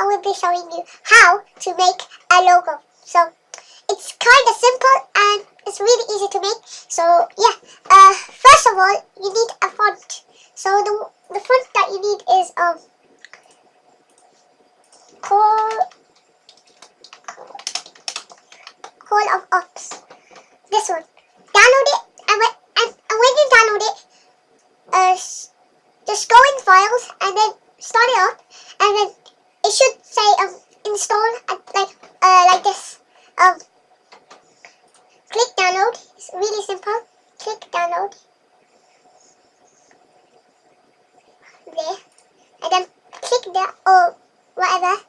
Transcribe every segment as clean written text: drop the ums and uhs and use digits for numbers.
will be showing you how to make a logo. So it's kind of simple and it's really easy to make. So yeah, first of all, you need a font. So the font that you need is Call of Ops. This one. Download it, and when you download it, just go in Files and then start it up, and then it should say install like this. Click download. It's really simple. Click download. There, and then click that or whatever,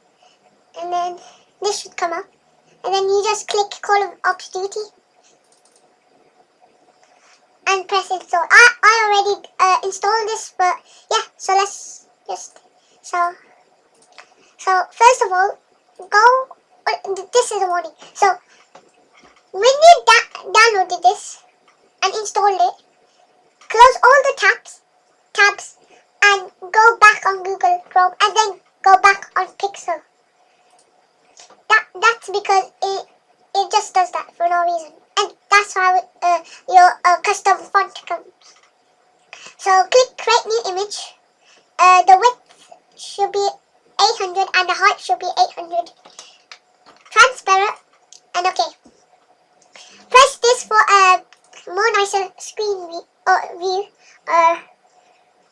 and then this should come up, and then you just click Call of Ops Duty and press install. I already installed this, but yeah, so let's just so first of all, this is the warning. So when you downloaded this and installed it, close all the tabs and go back on Google Chrome and then go back on Pixel. That's because it just does that for no reason, and that's how your custom font comes. So click create new image. The width should be 800 and the height should be 800. Transparent and okay. Press this for a more nicer screen view.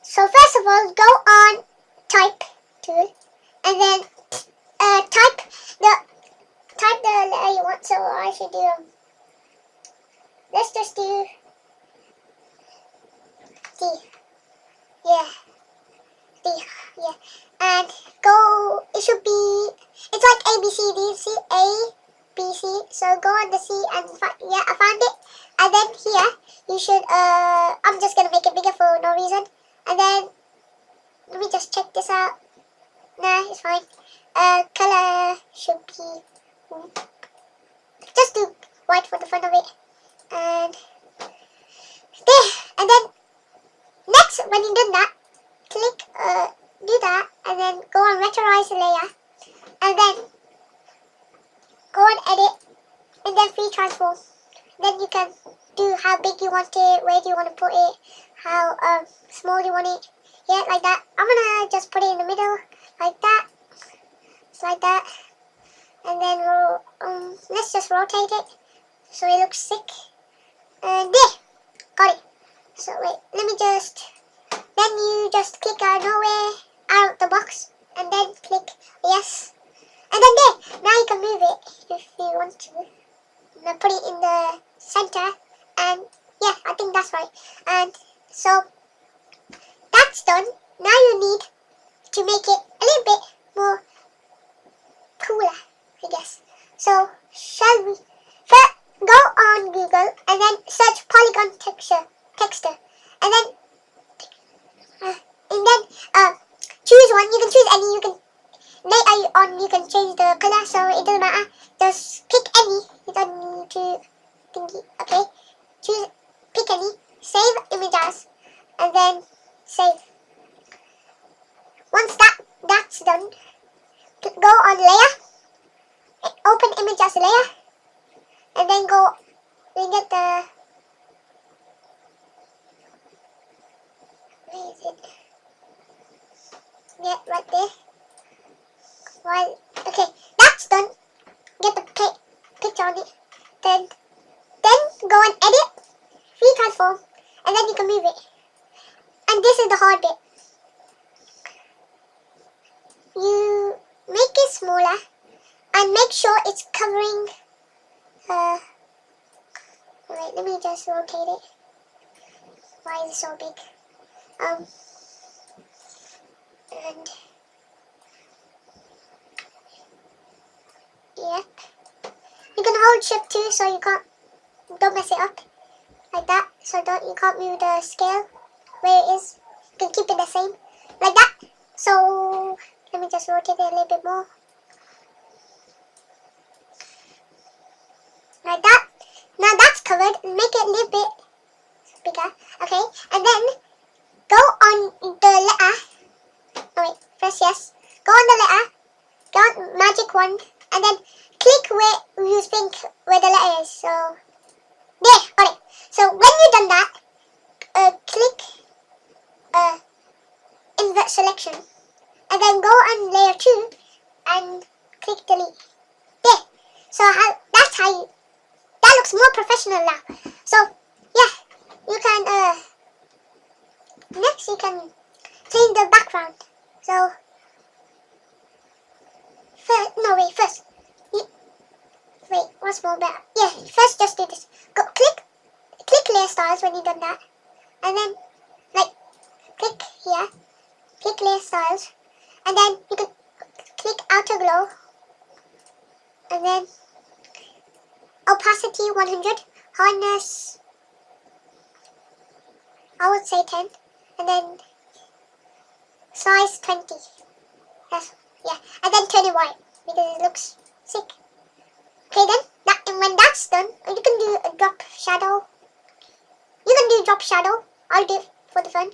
So first of all, go on type tool and then type the letter you want. So I should do let's just do D. Yeah, D. Yeah, and go. It should be. It's like A B C D. See A B C. So go on the C and yeah, I found it. And then here you should. I'm just gonna make it bigger for no reason. And then let me just check this out. Nah, it's fine. Color should be. Just do white for the fun of it. And there. And then next, when you've done that, click do that, and then go on vectorize layer, and then go on edit, and then free transform. Then you can do how big you want it, where do you want to put it, how small you want it. Yeah, like that. I'm gonna just put it in the middle, like that. Just like that. And then let's just rotate it so it looks sick. And there, got it. So wait, let me just. Then you just click nowhere out the box, and then click yes. And then there, now you can move it if you want to. And then put it in the center, and yeah, I think that's right. And so that's done. Now you need to make it a little bit more cooler, I guess. So shall we first go on Google and then search polygon texture, and then choose one. You can choose any. You can later on you can change the color, so it doesn't matter. Just pick any. You don't need to thingy. Okay, pick any. Save image as, and then save. Once that's done, go on layer, open image as layer, and then go and get the. Where is it? Yeah, right there. Well, okay, that's done. Get the picture on it. Then go and edit, free transform, and then you can move it. And this is the hard bit. You make it smaller and make sure it's covering. Wait, let me just rotate it. Why is it so big? And yep, you can hold shift too, so you don't mess it up like that. So you can't move the scale where it is. You can keep it the same like that. So let me just rotate it a little bit more like that. Now that's covered. Make it a little bit bigger. Okay, and then go on the letter. Oh wait, press yes. Go on the letter go on magic wand, and then click where you think where the letter is. So there, got it. So when you've done that, click invert selection, and then go on layer 2 and click delete. There. So that's how you, that looks more professional now. So yeah, you can next you can change the background. So first wait, what's more better? Yeah, first just do this. Go click layer styles when you've done that, and then like click here, click layer styles, and then you can click outer glow, and then opacity 100, hardness I would say 10, and then size 20. That's, yeah, and then turn it white because it looks sick. Okay then, and when that's done, you can do a drop shadow. You can do drop shadow. I'll do it for the fun.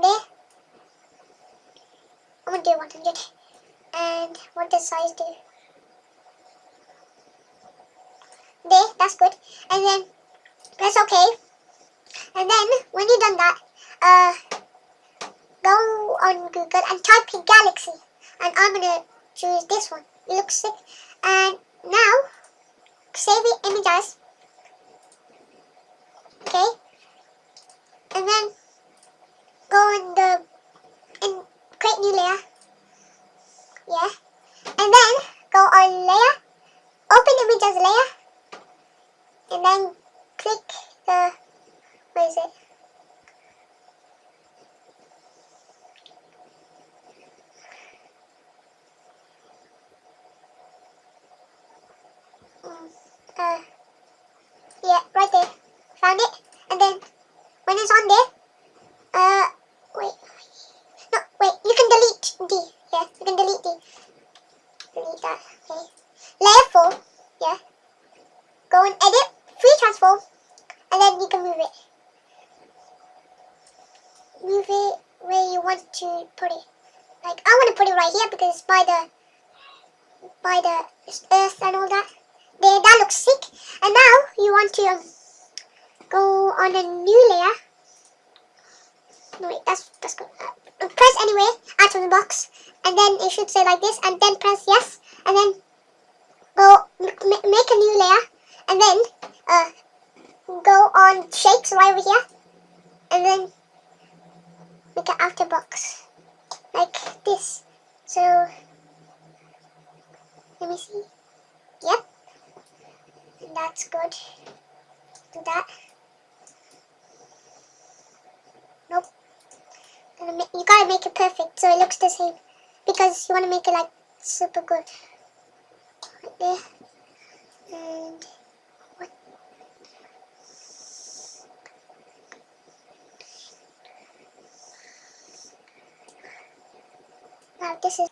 There. I'm gonna do 100. And what does size do? There, that's good. And then that's okay. And then when you've done that, go on Google and type in Galaxy. And I'm gonna choose this one. It looks sick. And now save the image as. Okay. And then go on create new layer. Yeah. And then go on layer. Open image as layer. And then click the, where is it? Yeah, right there. Found it. And then when it's on there, wait. No, wait, you can delete D. Yeah, you can delete D. Delete that. Okay. Layer 4. Yeah. Go and edit, free transform, and then you can move it. Move it where you want to put it. Like I want to put it right here because it's by the earth and all that. There, that looks sick. And now you want to go on a new layer. No wait, that's good. Press anywhere out of the box, and then it should say like this, and then press yes, and then go make a new layer, and then go on shapes right over here, and then make an outer box like this. So let me see. Yep, that's good. Do that. Nope. You gotta make it perfect so it looks the same, because you want to make it like super good. Right there. And what? Wow, this is